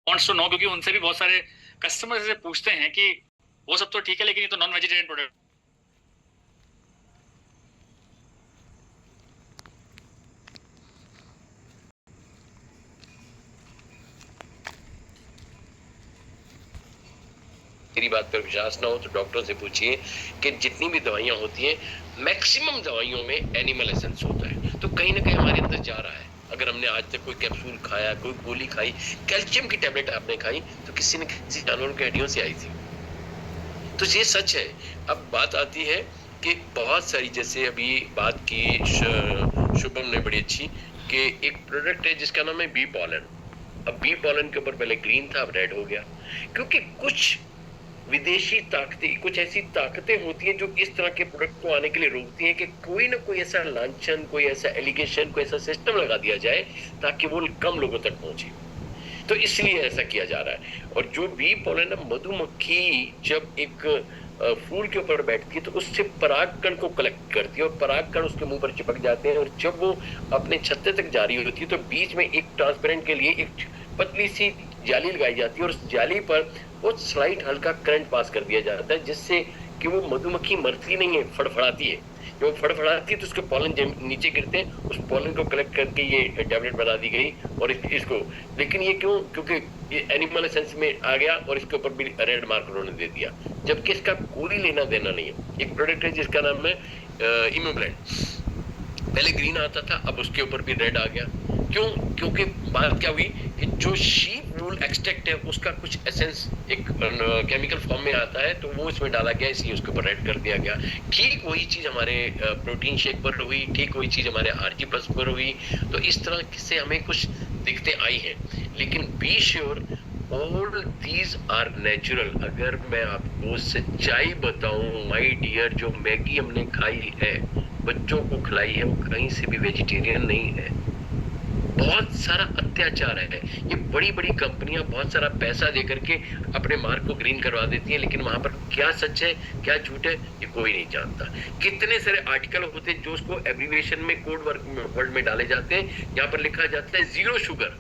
Wants to know, क्योंकि उनसे भी बहुत सारे कस्टमर से पूछते हैं कि वो सब तो ठीक है लेकिन ये तो नॉन वेजिटेरियन प्रोडक्ट। मेरी बात पर विश्वास ना हो तो डॉक्टर से पूछिए कि जितनी भी दवाइयां होती हैं मैक्सिमम दवाइयों में एनिमल एसेंस होता है, तो कहीं ना कहीं हमारे अंदर जा रहा है। अगर हमने आज तक कोई कैप्सूल खाया, कोई गोली खाई, कैल्शियम की टेबलेट आपने खाई, तो किसी न किसी जानवर की हड्डियों से आई थी। तो ये सच है। अब बात आती है कि बहुत सारी, जैसे अभी बात की शुभम ने बड़ी अच्छी, कि एक प्रोडक्ट है जिसका नाम है बी पॉलन। अब बी पॉलन के ऊपर पहले ग्रीन था, अब रेड हो गया, क्योंकि कुछ विदेशी ताकतें, कुछ ऐसी ताकतें होती हैं जो इस तरह के प्रोडक्ट को आने के लिए रोकती हैं कि कोई ना कोई ऐसा लांछन, कोई ऐसा एलिगेशन, कोई ऐसा सिस्टम लगा दिया जाए ताकि वो कम लोगों तक पहुंचे। तो इसलिए ऐसा किया जा रहा है। और जो बी पोलन, मधुमक्खी जब एक फूल के ऊपर बैठती है तो उससे परागकण को कलेक्ट करती है और परागकण उसके मुंह पर चिपक जाते हैं, और जब वो अपने छत्ते तक जा रही होती है तो बीच में एक ट्रांसपेरेंट के लिए एक पतली सी जाली लगाई जाती है और उस जाली पर बहुत स्लाइट हल्का करंट पास कर दिया जाता है, जिससे कि वो मधुमक्खी मरती नहीं है, फड़फड़ाती है। जब फड़फड़ाती है तो उसके पॉलन नीचे गिरते हैं, उस पॉलन को कलेक्ट करके ये टैबलेट बना दी गई। और इसको, लेकिन ये क्यों? क्योंकि ये एनिमल एसेंस में आ गया और इसके ऊपर भी रेड मार्क उन्होंने दे दिया, जबकि इसका कोई लेना देना नहीं है। एक प्रोडक्ट है जिसका नाम है इमोब्लेंड, पहले ग्रीन आता था, अब उसके ऊपर भी रेड आ गया। क्यों? क्योंकि बात क्या हुई कि जो शीप वूल एक्सट्रैक्ट है उसका कुछ एसेंस एक केमिकल फॉर्म में आता है, तो वो इसमें डाला गया, इसलिए उसके ऊपर रेड कर दिया गया। ठीक वही चीज हमारे प्रोटीन शेक पर हुई, ठीक वही चीज हमारे आरजी प्लस पर हुई। तो इस तरह से हमें कुछ दिक्कतें आई हैं, लेकिन be sure all these are natural. अगर मैं आपको सच्चाई बताऊं माय डियर, जो मैगी हमने खाई है, बच्चों को खिलाई है, वो कहीं से भी वेजिटेरियन नहीं है। बहुत सारा अत्याचार है। ये बड़ी बड़ी कंपनियां बहुत सारा पैसा देकर के अपने मार्क को ग्रीन करवा देती हैं, लेकिन वहां पर क्या सच है क्या झूठ है ये कोई नहीं जानता। कितने सारे आर्टिकल होते हैं जो उसको एब्रीविएशन में कोड वर्ड में डाले जाते हैं, यहाँ पर लिखा जाता है 0 शुगर।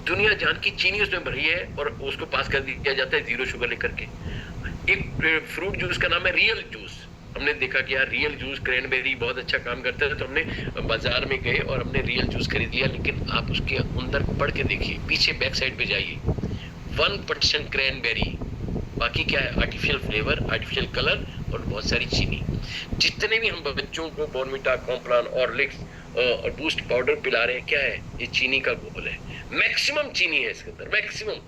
दुनिया जान की चीनी उसमें भरी है और उसको पास कर दिया जाता है 0 शुगर लेकर के। एक फ्रूट जूस का नाम है रियल जूस, हमने देखा कि यार रियल जूस क्रैनबेरी बहुत अच्छा काम करता है, तो हमने बाजार में गए और हमने रियल जूस खरीद लिया। लेकिन आप उसके अंदर पढ़ के देखिए, पीछे बैक साइड पे जाइए, 1% क्रैनबेरी, बाकी क्या है? आर्टिफिशियल फ्लेवर, आर्टिफिशियल कलर और बहुत सारी चीनी। जितने भी हम बच्चों को बॉर्नविटा, कॉम्प्लान, हॉर्लिक्स और बूस्ट पाउडर पिला रहे हैं, क्या है? ये चीनी का घोल है, मैक्सिमम चीनी है इसके अंदर, मैक्सिमम।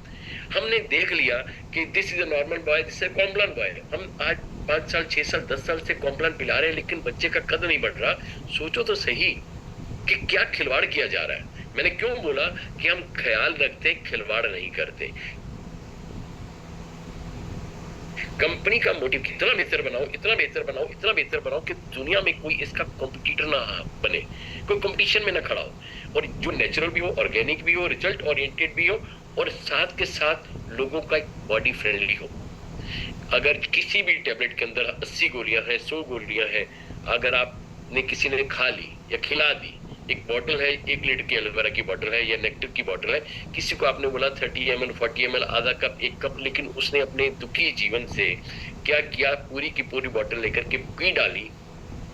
हमने देख लिया कि this is a normal boy, this is a Complan boy. हम आज 5 साल 6 साल 10 साल से कॉम्प्लान पिला रहे हैं, लेकिन बच्चे का कद नहीं बढ़ रहा। सोचो तो सही कि क्या खिलवाड़ किया जा रहा है। मैंने क्यों बोला कि हम ख्याल रखते, खिलवाड़ नहीं करते। कंपनी का मोटिव कितना बेहतर बनाओ, इतना बेहतर बनाओ, इतना बेहतर बनाओ कि दुनिया में कोई इसका कॉम्पिटिटर ना बने, कोई कंपटीशन में ना खड़ा हो, और जो नेचुरल भी हो, ऑर्गेनिक भी हो, रिजल्ट ओरिएंटेड भी हो, और साथ के साथ लोगों का बॉडी फ्रेंडली हो। अगर किसी भी टेबलेट के अंदर 80 गोलियां हैं, 100 गोलियां हैं, अगर आपने किसी ने खा ली या खिला दी, एक बॉटल है 1 लीटर की एलोवेरा की बॉटल है या नेक्टर की बॉटल है, किसी को आपने बोला 30 ml 40 ml आधा कप 1 कप, लेकिन उसने अपने दुखी जीवन से क्या किया? पूरी की पूरी बॉटल लेकर के पी डाली।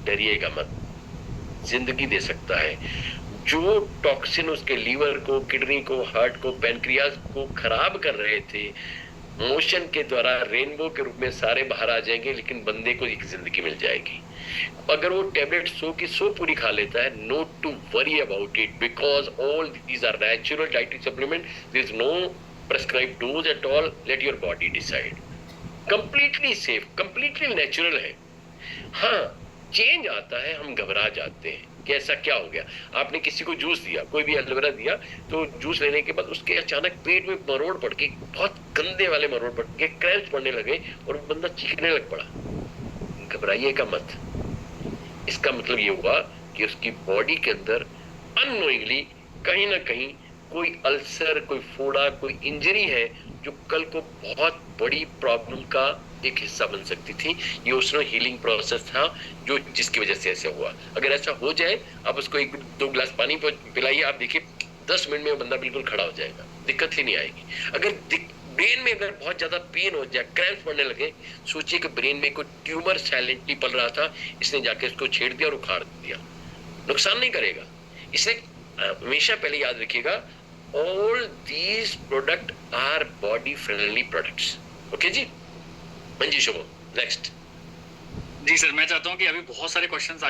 डरिएगा मत, जिंदगी दे सकता है। जो टॉक्सिन उसके लीवर को, किडनी को, हार्ट को, पैनक्रियाज को खराब कर रहे थे, मोशन के द्वारा रेनबो के रूप में सारे बाहर आ जाएंगे, लेकिन बंदे को एक जिंदगी मिल जाएगी। अगर वो टेबलेट 100 की 100 पूरी खा लेता है, no to worry about it, because all these are natural dietary supplement, there is no prescribe dose at all, let your body decide. Completely safe, completely natural है। हाँ, चेंज आता है, हम घबरा जाते हैं कि ऐसा क्या हो गया। आपने किसी को जूस दिया, कोई भी एलोवेरा दिया, तो जूस लेने के बाद उसके अचानक पेट में मरोड़ पड़ के, बहुत गंदे वाले मरोड़ पड़ के, क्रैम्प्स पड़ने लगे और बंदा चीखने लग पड़ा। घबराइएगा मत, इसका मतलब ये हुआ कि उसकी बॉडी के अंदर अननोइंगली कहीं ना कहीं कोई अल्सर, कोई फोड़ा, कोई इंजरी है, जो कल को बहुत बड़ी प्रॉब्लम का एक हिस्सा बन सकती थी। ये उसमें हीलिंग प्रोसेस था जो जिसकी वजह से ऐसा हुआ। अगर ऐसा हो जाए, आप उसको 1-2 गिलास पानी पिलाइए, आप देखिए 10 मिनट में वो बंदा बिल्कुल खड़ा हो जाएगा, दिक्कत ही नहीं आएगी। अगर ब्रेन में अगर बहुत ज्यादा पेन हो जाए, क्रैम्प्स पड़ने लगे, सोचिए कि ब्रेन में कोई ट्यूमर साइलेंटली पल रहा था, इसने जाके उसको छेड़ दिया और उखाड़ दिया, नुकसान नहीं करेगा। इसलिए हमेशा पहले याद रखिएगा, all these product are body friendly products. Okay जी, मंजी शुभम, नेक्स्ट। जी सर, मैं चाहता हूँ कि अभी बहुत सारे क्वेश्चंस